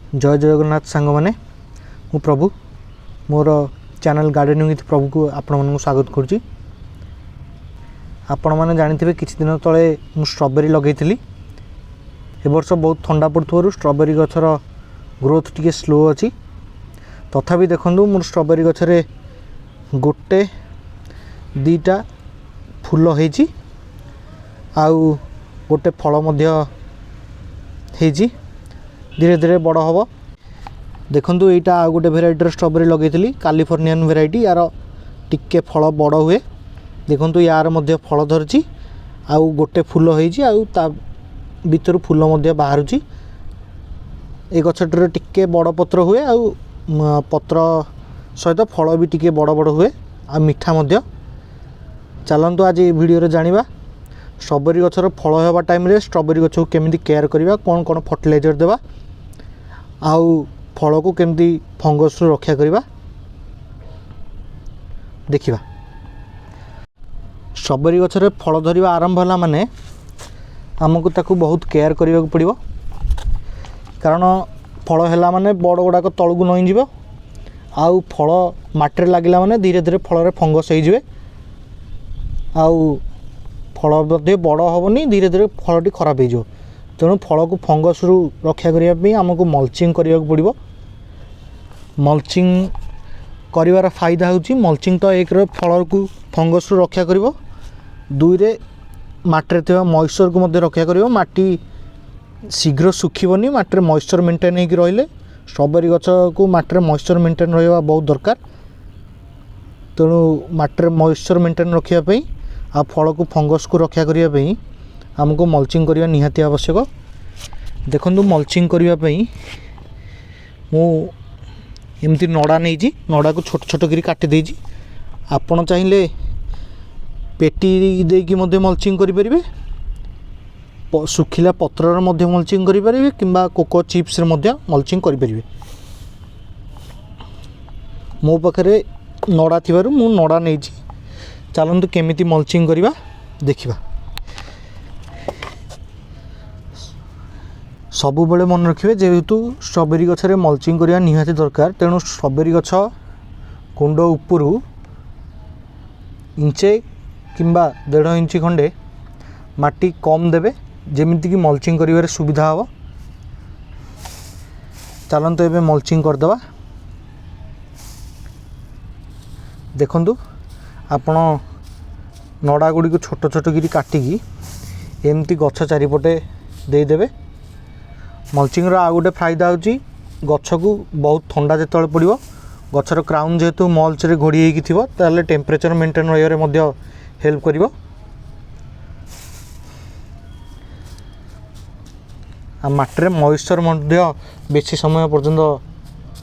जय जगन्नाथ सांग मैंने मु प्रभु मोर चैनल गार्डनिंग विथ प्रभु को आपण मन स्वागत करुच्ची। आपण मैंने जानी किछि दिन तले मु स्ट्रॉबेरी लगेइथिली। ए वर्ष बहुत ठंडा पड़ुथबारु स्ट्रॉबेरी गछर ग्रोथ टिके स्लो अछि। तथापि देखंदु मोर स्ट्रॉबेरी गछरे गोटे दीटा फूल होईची आउ गोटे फल मध्य हेजी धीरे धीरे बड़ हम। देखंतु एटा आ गोटे भेराइटर स्ट्रॉबेरी लगेइथिली कैलिफोर्नियन भेराइटी। यार टिके फल बड़ हुए। देखंतु यार मध्य फल धरची आउ गोटे फूल होईची आउ ता भीतर फूल मध्य बाहरुची। ए गछटर टिके बड़ पत्र हुए आउ पत्र सहित फल भी टिके बड़ बड़ हुए आ मिठा मध्य। चलंतु आज ए वीडियो रे जानिबा स्ट्रॉबेरी गछर फल हेबा टाइम रे स्ट्रॉबेरी गछ को केमिति केयर करिबा, कोन कोन फर्टिलाइजर देबा आउ फल को केमिति फंगस रु रक्षा करिबा देखिबा। स्ट्रॉबेरी गछरे फल धरिबा आरंभ होला माने हमकु ताकू बहुत केयर करिबा पड़िबो। कारण फल हैला माने बड़ गुडा को तळगु नई जिवो आउ फल माटी रे लागिला माने धीरे धीरे फल रे फंगस होई जिवे आउ फल मध्ये बड़ हेनी, धीरे धीरे फलटी खराब हो। तेणु फल को फंगस रु रक्षा करने आमको मल्चिंग करने पड़ो। मल्चिंग कर फायदा होची मल्चिंग तो एक फल को फंगस रु रक्षा कर, दुई रे माटी थे मॉइस्चर को मध्य रक्षा कर। माटी शीघ्र सुखीबनी, माटी मॉइस्चर मेंटेन होकर रहिले स्ट्रॉबेरी गछ को माटी मॉइस्चर मेंटेन रहा बहुत दरकार। तेणु माटी मॉइस्चर मेंटेन रखापी आ फल को फंगस को रक्षा करने आमको मल्चिंग करने निहाती आवश्यक। देखंतु मल्चिंग करने मु एमती नड़ा नहीं, नड़ा को छोट छोट करी काटी देइछि। आपण चाहिए पेटी देकी मध्य मल्चिंग करें, सुखिला पत्र मध्य मल्चिंग करें किंबा कोको चिप्स मध्य मल्चिंग करें। मो पाखे नड़ा थिबारु मु नड़ा नहीं। चलतु केमिति मल्चिंग करवा देखिबा। सबु बेले मन रखिए जेहेतु स्ट्रॉबेरी गछरे मल्चिंग करवा निहाती दरकार। तेणु स्ट्रॉबेरी गछ कुंड उपरू इंचे किंबा 1.5 इंच खंडे माटी कम देवे जेमिति कि मल्चिंग करिवारे सुविधा हो। चलतु एबे मल्चिंग करदवा। देखंतु आपण नड़ा गुड़ी को छोट छोट करी काटिकी एमती गछ चारिपटे देदेवे। मल्चिंग आ गोटे फायदा होची गछ को बहुत ठंडा जेतले पड़िबो, गछर क्राउन जेहेतु मल्च रे घोड़ी हेकी थिबो ताले टेम्परेचर मेंटेन रहिबारे मध्य हेल्प करिवो। आ माटी रे मॉइस्चर मध्य बेसी समय पर्यंत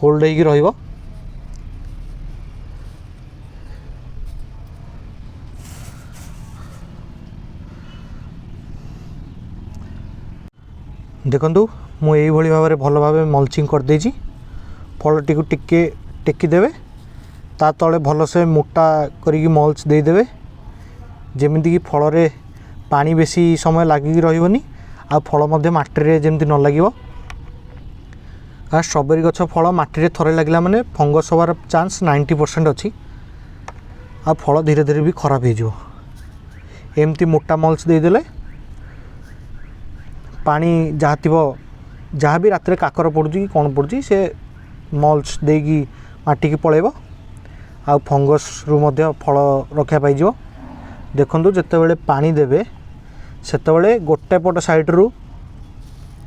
होल्ड हेकी रहिबो। देखंतु मु एई भली भाबरे भल भाबे मल्चिंग कर देछि। फलटी को टिके टेकी देवे, ता तले भल से मोटा करिकी मल्च दे देवे जेमिति कि फल रे पानी बेसी समय लागिकी रहिबनी आ फल मध्ये माटी रे जेमिति न लागिवो। आ स्ट्रॉबेरी गछ फल माटी रे थरे लागिला माने फंगस होवार चांस 90% अछि आ फल धीरे धीरे भी खराब हो जिवो। एमती मोटा मल्च दे देले पानी जहाँ थी जहाँ भी रात काकर पड़ू कि कौन पड़ू से मल्च देगी माटी की पलैब आ फंगस रु मध्य फल रक्षा पाई। देखंतु जेते बेले पानी देवे सेते बेले गोटे पट साइड रु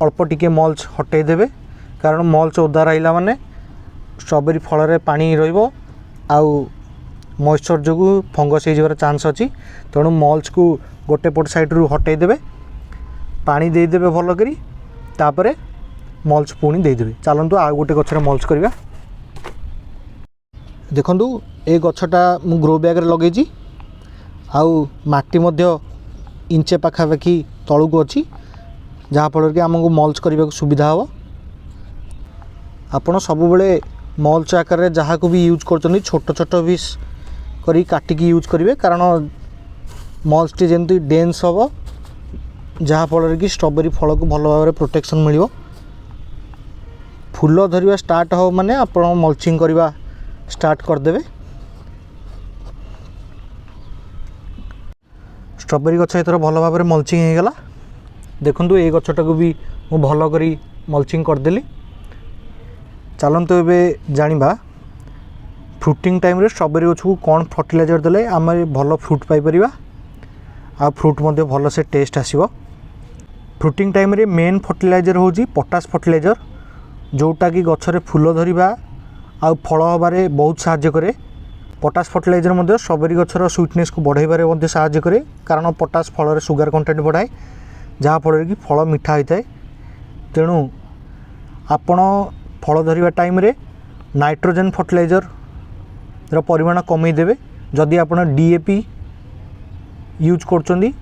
अल्प टिके मल्च हटै देवे। कारण मल्च ओदा रहिला माने स्ट्रॉबेरी फल रे पानी रहिबो आउ मॉइस्चर जोगु फंगस हो जबार चांस अछि। तेणु मल्च को गोटे पट साइड रु हटै देवे, पानी दे देवे भल करी, तापरे मल्च पुणी दे देवे। चलंतु आ गोटे गछरे मल्च करबा। देखंतु ए गछटा मु ग्रो बैग रे लगेछि आउ माटी मध्य इंचे पाखापाखि तळुक अछि जहाँ फल कि आमको मल्च करने को सुविधा हो। आपण सब बेले मल्च आकार जहाँ को भी यूज कर छोट छोट पीस करी काटिकी यूज करेंगे। कारण मल्च टी जमी डेन्स हम जहाँ फल कि स्ट्रॉबेरी फल को भल भाव प्रोटेक्शन मिल फूल धरिया स्टार्ट हो माने आपण मल्चिंग करवा स्टार्ट करदेवे। स्ट्रॉबेरी गछ एथर भल भाव में मल्चिंग हो गला। देखंतु ए गछटा को भी मु भल करी मल्चिंग करदेली। चलतु एबे जानिबा फ्रुटिंग टाइम रे स्ट्रॉबेरी गछ को कौन फर्टिलाइजर देले आम भल फ्रुट पाई परिबा आ फ्रुट मध्य भल से टेस्ट आसीबो। फ्रुटिंग टाइम रे मेन फर्टिलाइजर होची पोटास फर्टिलाइजर, जोटा कि गछरे फूल धरिबा आ फल हबारे बहुत सहाय्य करे। पोटास फर्टिलाइजर मध्य स्ट्रॉबेरी गछर स्वीटनेस को बढ़ाइबारे मध्य सहाय्य करे, कारण पोटास फल रे सुगर कंटेंट बढ़ाए जहाँ फल कि फल मिठा होता है। तेणु आपण फल धरिबा टाइम रे नाइट्रोजन फर्टिलाइजर रो परिमाण कमी देबे। जदि आपण डीएपी यूज करछंदी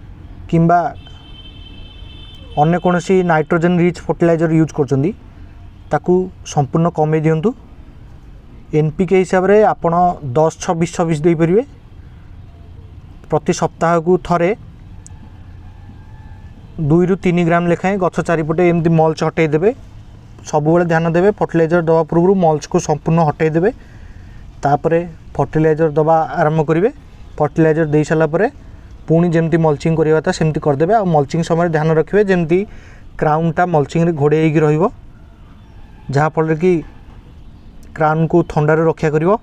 किंबा अन्य कोनोसी नाइट्रोजन रिच फर्टिलाइजर यूज करछंदी ताकू संपूर्ण कमी दियंतु। एनपीके हिसाब रे आपण 10-26-26 दे परिबे। प्रति सप्ताह को थरे 2-3 ग्राम लेखाएं गछ चारिपटे एमती मल्च हटै देबे। सबुबले ध्यान देबे फर्टिलाइजर दवा पूर्व मल्च को संपूर्ण हटै देबे, तापरे फर्टिलाइजर दवा आरंभ करेंगे। फर्टिलाइजर दे सारा पर पुणी जमती मल्चिंग करवा सेमती करदे। आ मल्चिंग समय ध्यान रखिए जमती क्राउनटा मल्चिंग रे घोड़े होगी रहिबो, जहाँ फल कि क्राउन को थंडारे रक्षा करिवो।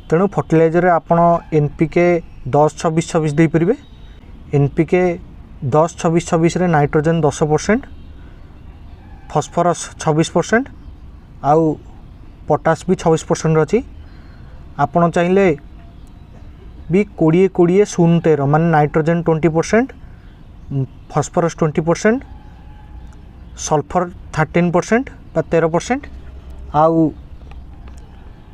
तेणु फर्टिलाइजर आपण एनपीके 10-26-26 दे परिबे। एनपीके 10-26-26 रे नाइट्रोजन 10%, फॉस्फोरस 26% आउ पोटास भी 26% अच्छी। आपण चाहिए भी 20-20-13 मान नाइट्रोजन 20%, फॉस्फोरस 20%, सल्फर 13% बा 13% आउ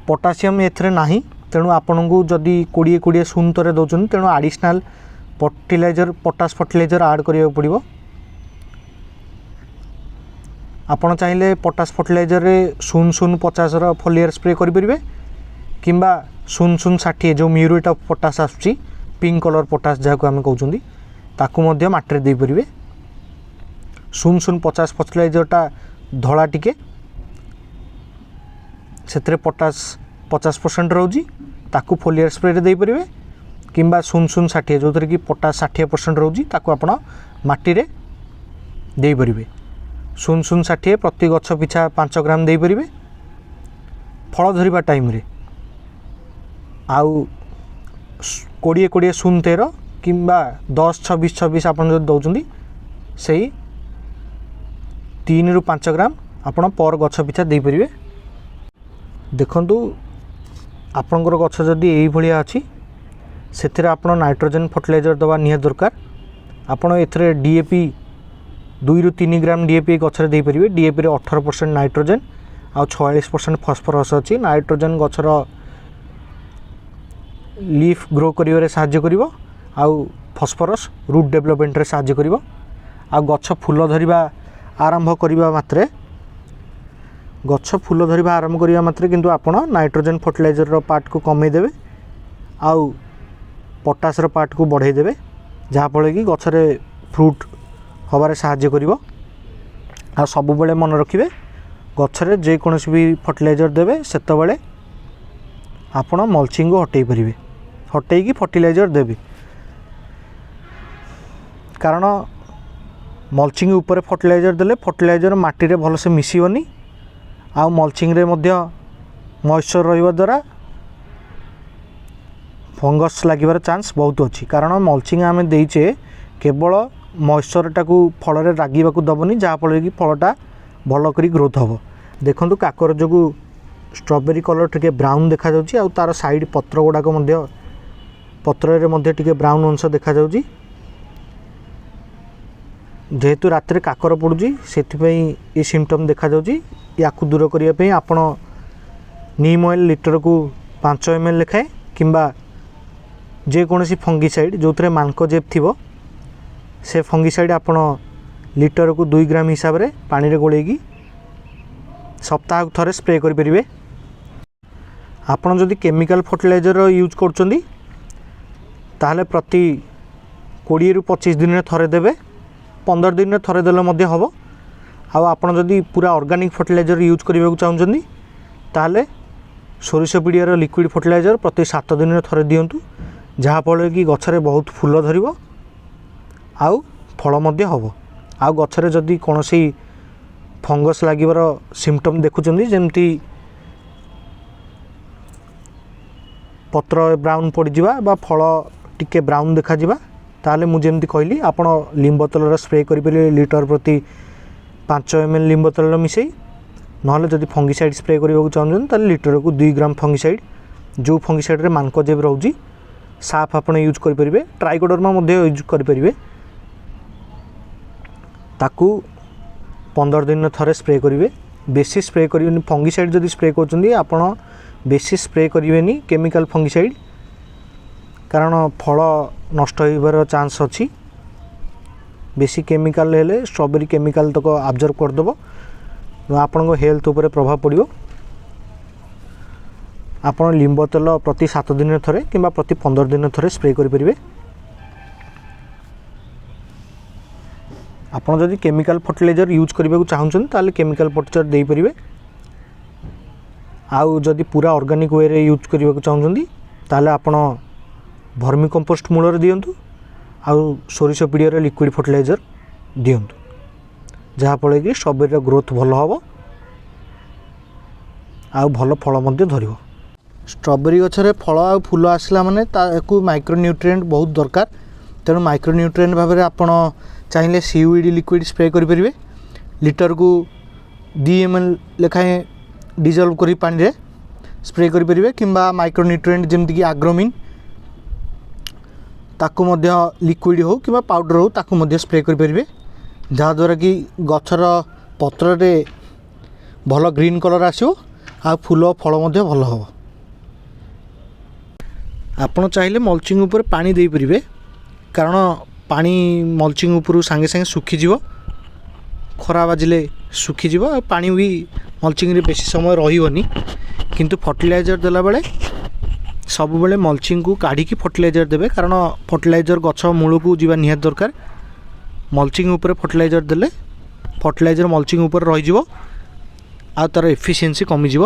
पोटासियम एथरे नाही। तेणु आपण को जदि 20-20-13 दौरान तेणु additional fertilizer potash fertilizer add करिया पड़िबो। आपण चाहिए पोटास फर्टिलाइजर रे 0-0-50 फोलियर स्प्रे करें किंबा 0-0-60 जो म्यूरेट ऑफ पोटास आसुची पिंक कलर पोटास जहाँ को आम कहते ताकू मध्य माटी दे परिबे। 0-0-50 फर्टिलाइजरटा धड़ा टिके से पोटास 50% रोची ताकू फोलियर स्प्रे दे परिबे किंबा 0-0-60 जो कि पोटास 60% रोची ताकू आपण माटी रे दे परिबे। 0-0-60 प्रति गछ पिछा 5 ग्राम दे परिबे। फल धरिबा टाइम रे आउ 20-20-0-13 किंबा 10-26-26 आपन जो दौचंदी सही 3-5 ग्राम आपन पर गछ पिछा दे परिबे। देखंतु आपनकर गछ जदि एई भलिया अछि सेथिरे आपन नाइट्रोजन फर्टिलाइजर दवा निहा दरकार। आपन एथरे डीएपी 2-3 ग्राम डीएपी गछरे दे परिबे। डीएपी रे 18% नाइट्रोजन आ 46% फॉस्फोरस अछि। नाइट्रोजन गछर लीफ ग्रो करिवारे सहाय्य करिवो आउ फॉस्फोरस रूट डेवलपमेंट रे सहाय्य करिवो। आ गछ फूल धरिबा आरंभ करिबा मात्रे गछ फूल धरिबा आरंभ करिबा मात्रे किंतु आपण नाइट्रोजन फर्टिलाइजर रो पार्ट को कमै देबे आउ पोटास रो पार्ट को बढ़ाई देबे, जहाँ फल कि गछरे फ्रूट हबारे सहाय्य करिवो। आ सब बेले मन रखिबे गछरे जे कोनोसी भी फर्टिलाइजर देबे सेते बेले आपण मल्चिंग को हटै परिबे, हटै कि फर्टिलाइजर देबे। कारण मल्चिंग ऊपर फर्टिलाइजर देले फर्टिलाइजर माटी रे भल से मिसिबनी आ मल्चिंग रे मध्य मॉइस्चर रहिबा द्वारा फंगस लागिबार चांस बहुत अच्छी। कारण मल्चिंग आमे देइचे केवल मॉइस्चरटा को फल रे रागिबा को दबनी, जहाँ फल कि फलटा भल करी ग्रोथ हबो। देखंतु काकर जोगु स्ट्रॉबेरी कलर टिके ब्राउन देखा जाउची आ तार साइड पत्र गुडा को मध्य पत्र रे मध्य टिके ब्राउन अंश देखा जाउची। जेहेतु रात काकर पड़ुची से ये सिम्पटम देखा जाउची। याकू दूर करिया पे आपण नीम ऑयल लीटर को 5 ml लेखाए किंबा जे कोनोसी फंगिसाइड जो थे मानकोजेब थिबो से फंगिसाइड आपण लीटर को 2 ग्राम हिसाब रे पानी रे गोलेगी सप्ताह थरे स्प्रे करि परिबे। आपण जदि केमिकल फर्टिलाइजर यूज करचंदी ताहले प्रति 20 ରୁ 25 दिन रे थरे देबे। 15 दिन रे थरे देले मध्य हबो। ଆପଣ ଯଦି ପୁରା ଅର୍ଗାନିକ୍ ଫର୍ଟିଲାଇଜର ୟୁଜ୍ କରିବାକୁ ଚାହୁଁଛନ୍ତି ତାହେଲେ ସୋରିଷ ପିଡ଼ିଆର ଲିକ୍ୱିଡ଼ ଫର୍ଟିଲାଇଜର ପ୍ରତି 7 ଦିନରେ ଥରେ ଦିଅନ୍ତୁ, ଯାହାଫଳରେ କି ଗଛରେ ବହୁତ ଫୁଲ ଧରିବ ଆଉ ଫଳ ମଧ୍ୟ ହେବ। ଆଉ ଗଛରେ ଯଦି କୌଣସି ଫଙ୍ଗସ୍ ଲାଗିବାର ସିମ୍ପଟମ୍ ଦେଖୁଛନ୍ତି, ଯେମିତି ପତ୍ର ବ୍ରାଉନ୍ ପଡ଼ିଯିବା ବା ଫଳ ଟିକେ ବ୍ରାଉନ୍ ଦେଖାଯିବା, ତାହେଲେ ମୁଁ ଯେମିତି କହିଲି ଆପଣ ଲିମ୍ବ ତେଲର ସ୍ପ୍ରେ କରିପାରିବେ ଲିଟର ପ୍ରତି 5 ml ଲିମ୍ବ ତେଲ ମିଶାଇ। ନହେଲେ ଯଦି ଫଙ୍ଗିସାଇଡ଼ ସ୍ପ୍ରେ କରିବାକୁ ଚାହୁଁଛନ୍ତି ତାହେଲେ ଲିଟରକୁ 2 ଗ୍ରାମ ଫଙ୍ଗିସାଇଡ଼, ଯେଉଁ ଫଙ୍ଗିସାଇଡ଼ରେ ମାନକୋଜେବ ରହୁଛି ସାଫ୍ ଆପଣ ୟୁଜ୍ କରିପାରିବେ। ଟ୍ରାଇକୋଡର୍ମା ମଧ୍ୟ ୟୁଜ୍ କରିପାରିବେ। ତାକୁ 15 ଦିନରେ ଥରେ ସ୍ପ୍ରେ କରିବେ। ବେଶୀ ସ୍ପ୍ରେ କରିବେନି। ଫଙ୍ଗିସାଇଡ଼ ଯଦି ସ୍ପ୍ରେ କରୁଛନ୍ତି ଆପଣ ବେଶୀ ସ୍ପ୍ରେ କରିବେନି କେମିକାଲ ଫଙ୍ଗିସାଇଡ଼, କାରଣ ଫଳ ନଷ୍ଟ ହେବାର ଚାନ୍ସ ଅଛି। ବେଶୀ କେମିକାଲ ହେଲେ ଷ୍ଟ୍ରବେରୀ କେମିକାଲ ତକ ଆବଜର୍ଭ କରିଦେବ, ଆପଣଙ୍କ ହେଲ୍ଥ ଉପରେ ପ୍ରଭାବ ପଡ଼ିବ। ଆପଣ ଲିମ୍ବ ତେଲ ପ୍ରତି 7 ଦିନରେ ଥରେ କିମ୍ବା ପ୍ରତି 15 ଦିନରେ ଥରେ ସ୍ପ୍ରେ କରିପାରିବେ। ଆପଣ ଯଦି କେମିକାଲ ଫର୍ଟିଲାଇଜର ୟୁଜ୍ କରିବାକୁ ଚାହୁଁଛନ୍ତି ତାହେଲେ କେମିକାଲ ଫର୍ଟିଲାଇଜର ଦେଇପାରିବେ। ଆଉ ଯଦି ପୁରା ଅର୍ଗାନିକ୍ ୱେରେ ୟୁଜ୍ କରିବାକୁ ଚାହୁଁଛନ୍ତି ତାହେଲେ ଆପଣ ଭର୍ମି କମ୍ପୋଷ୍ଟ ମୂଳରେ ଦିଅନ୍ତୁ ଆଉ ସୋରିଷ ପିଡ଼ିଆର ଲିକ୍ୱିଡ଼ ଫର୍ଟିଲାଇଜର ଦିଅନ୍ତୁ, ଯାହାଫଳରେ କି ଷ୍ଟ୍ରବେରୀର ଗ୍ରୋଥ୍ ଭଲ ହେବ ଆଉ ଭଲ ଫଳ ମଧ୍ୟ ଧରିବ। ଷ୍ଟ୍ରବେରୀ ଗଛରେ ଫଳ ଆଉ ଫୁଲ ଆସିଲା ମାନେ ତାକୁ ମାଇକ୍ରୋନ୍ୟୁଟ୍ରିଏଣ୍ଟ ବହୁତ ଦରକାର। ତେଣୁ ମାଇକ୍ରୋନ୍ୟୁଟ୍ରିଏଣ୍ଟ ଭାବରେ ଆପଣ ଚାହିଁଲେ CUED ଲିକ୍ୱିଡ଼ ସ୍ପ୍ରେ କରିପାରିବେ। ଲିଟରକୁ 2 ml ଲେଖାଏଁ ଡିଜଲ୍ଭ କରି ପାଣିରେ ସ୍ପ୍ରେ କରିପାରିବେ, କିମ୍ବା ମାଇକ୍ରୋନ୍ୟୁଟ୍ରିଏଣ୍ଟ ଯେମିତିକି ଆଗ୍ରୋମିନ୍ ତାକୁ ମଧ୍ୟ ଲିକ୍ୱିଡ଼ ହେଉ କିମ୍ବା ପାଉଡ଼ର ହେଉ ତାକୁ ମଧ୍ୟ ସ୍ପ୍ରେ କରିପାରିବେ, ଯାହାଦ୍ୱାରା କି ଗଛର ପତ୍ରରେ ଭଲ ଗ୍ରୀନ୍ କଲର୍ ଆସିବ ଆଉ ଫୁଲ ଫଳ ମଧ୍ୟ ଭଲ ହେବ। ଆପଣ ଚାହିଁଲେ ମଲ୍ଚିଂ ଉପରେ ପାଣି ଦେଇପାରିବେ, କାରଣ ପାଣି ମଲ୍ଚିଂ ଉପରୁ ସାଙ୍ଗେ ସାଙ୍ଗେ ଶୁଖିଯିବ, ଖରା ବାଜିଲେ ଶୁଖିଯିବ ଆଉ ପାଣି ବି ମଲ୍ଚିଂରେ ବେଶୀ ସମୟ ରହିବନି। କିନ୍ତୁ ଫର୍ଟିଲାଇଜର ଦେଲାବେଳେ ସବୁବେଳେ ମଲ୍ଚିଂକୁ କାଢ଼ିକି ଫର୍ଟିଲାଇଜର ଦେବେ, କାରଣ ଫର୍ଟିଲାଇଜର ଗଛ ମୂଳକୁ ଯିବା ନିହାତି ଦରକାର। ମଲ୍ଚିଂ ଉପରେ ଫର୍ଟିଲାଇଜର ଦେଲେ ଫର୍ଟିଲାଇଜର ମଲ୍ଚିଂ ଉପରେ ରହିଯିବ ଆଉ ତା'ର ଏଫିସିଏନ୍ସି କମିଯିବ।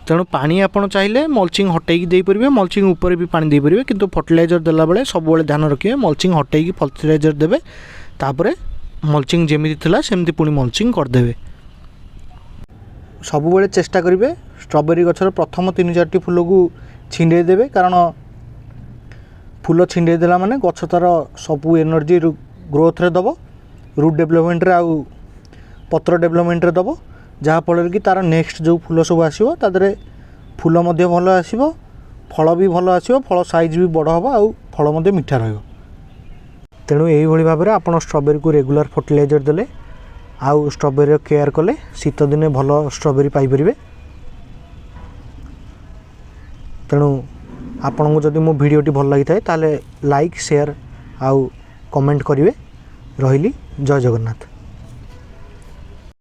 ତେଣୁ ପାଣି ଆପଣ ଚାହିଁଲେ ମଲ୍ଚିଂ ହଟେଇକି ଦେଇପାରିବେ, ମଲ୍ଚିଂ ଉପରେ ବି ପାଣି ଦେଇପାରିବେ, କିନ୍ତୁ ଫର୍ଟିଲାଇଜର ଦେଲାବେଳେ ସବୁବେଳେ ଧ୍ୟାନ ରଖିବେ ମଲ୍ଚିଂ ହଟେଇକି ଫର୍ଟିଲାଇଜର ଦେବେ। ତାପରେ ମଲ୍ଚିଂ ଯେମିତି ଥିଲା ସେମିତି ପୁଣି ମଲ୍ଚିଂ କରିଦେବେ। ସବୁବେଳେ ଚେଷ୍ଟା କରିବେ ଷ୍ଟ୍ରବେରୀ ଗଛର ପ୍ରଥମ 3-4ଟି ଫୁଲକୁ ଛିଣ୍ଡେଇ ଦେବେ, କାରଣ ଫୁଲ ଛିଣ୍ଡେଇ ଦେଲା ମାନେ ଗଛ ତା'ର ସବୁ ଏନର୍ଜି ଗ୍ରୋଥରେ ଦେବ, ରୁଟ୍ ଡେଭଲପମେଣ୍ଟରେ ଆଉ ପତ୍ର ଡେଭଲପମେଣ୍ଟରେ ଦେବ, ଯାହାଫଳରେ କି ତା'ର ନେକ୍ସଟ ଯେଉଁ ଫୁଲ ସବୁ ଆସିବ ତା ଦେହରେ ଫୁଲ ମଧ୍ୟ ଭଲ ଆସିବ, ଫଳ ବି ଭଲ ଆସିବ, ଫଳ ସାଇଜ୍ ବି ବଡ଼ ହେବ ଆଉ ଫଳ ମଧ୍ୟ ମିଠା ରହିବ। ତେଣୁ ଏଇଭଳି ଭାବରେ ଆପଣ ଷ୍ଟ୍ରବେରୀକୁ ରେଗୁଲାର ଫର୍ଟିଲାଇଜର ଦେଲେ ଆଉ ଷ୍ଟ୍ରବେରୀର କେୟାର କଲେ ଶୀତ ଦିନେ ଭଲ ଷ୍ଟ୍ରବେରୀ ପାଇପାରିବେ। ତେଣୁ ଆପଣଙ୍କୁ ଯଦି ମୋ ଭିଡ଼ିଓଟି ଭଲ ଲାଗିଥାଏ ତାହେଲେ ଲାଇକ୍, ସେୟାର ଆଉ କମେଣ୍ଟ କରିବେ। ରହିଲି, ଜୟ ଜଗନ୍ନାଥ।